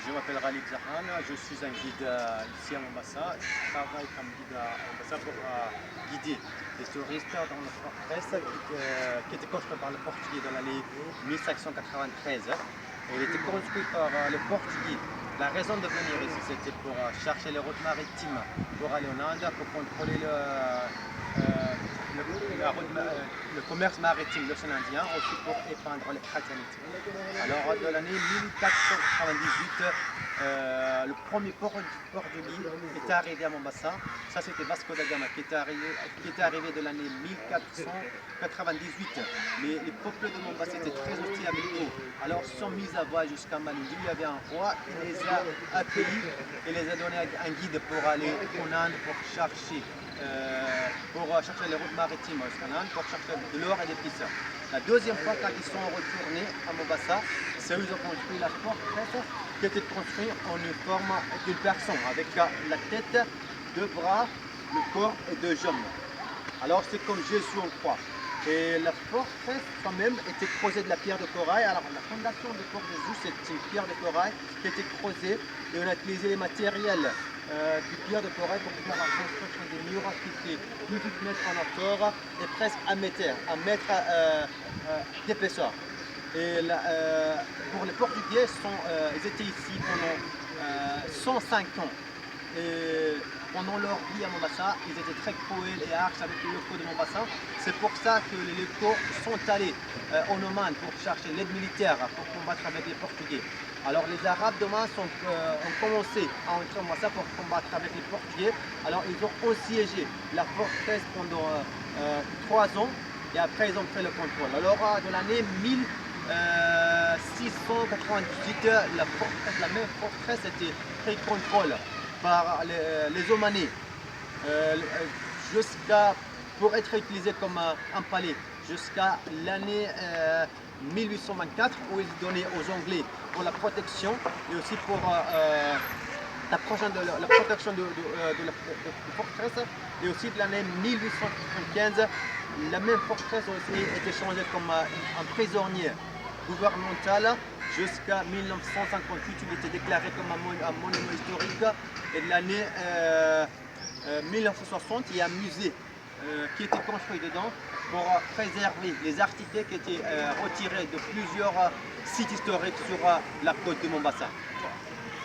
Je m'appelle Ralik Zahan, je suis un guide ici à Mombasa. Je travaille comme guide à Mombasa pour guider les touristes dans le forteresse qui était construit par le Portugais dans l'année 1593. Il était construit par le Portugais. La raison de venir ici, c'était pour chercher les routes maritimes, pour aller en Inde, pour contrôler le commerce maritime, l'océan Indien, aussi pour épandre les chrétientés. Alors, de l'année 1498, le premier portugais est arrivé à Mombasa. Ça, c'était Vasco da Gama qui est arrivé de l'année 1498. Mais les peuples de Mombasa étaient très hostiles avec eux. Alors, ils sont mis à voile jusqu'à Malindi. Il y avait un roi qui les a accueillis et les a donné un guide pour aller en Inde pour chercher les routes maritimes jusqu'en Inde, pour chercher de l'or et des pistes. La deuxième fois, quand ils sont retournés à Mombasa, c'est où ils ont construit la forteresse qui était construite en une forme d'une personne, avec la tête, deux bras, le corps et deux jambes. Alors c'est comme Jésus en croix. Et la forteresse quand même était creusée de la pierre de corail. Alors la fondation du corps de Jésus, c'est une pierre de corail qui a été creusée et on a utilisé les matériels du pierre de corail pour faire la construction des murs qui étaient plus de mètres en hauteur et presque 1 mètre d'épaisseur. Et pour les Portugais, ils étaient ici pendant 105 ans. Et pendant leur vie à Mombasa, ils étaient très cruels et harsh avec les locaux de Mombasa. C'est pour ça que les locaux sont allés en Oman pour chercher l'aide militaire pour combattre avec les Portugais. Alors les Arabes d'Oman ont commencé à entrer à Mombasa pour combattre avec les Portugais. Alors ils ont assiégé la forteresse pendant 3 ans et après ils ont fait le contrôle. Alors de l'année 1698, la même forteresse était prise contrôle par les Omanais pour être utilisé comme un palais jusqu'à l'année 1824 où ils donnaient aux Anglais pour la protection et aussi pour la protection de la forteresse, et aussi de l'année 1875 la même forteresse aussi était changée comme un prisonnier gouvernemental jusqu'à 1958 où il était déclaré comme un monument historique, et de l'année 1960 il y a un musée qui était construit dedans pour préserver les artefacts qui étaient retirés de plusieurs sites historiques sur la côte de Mombasa.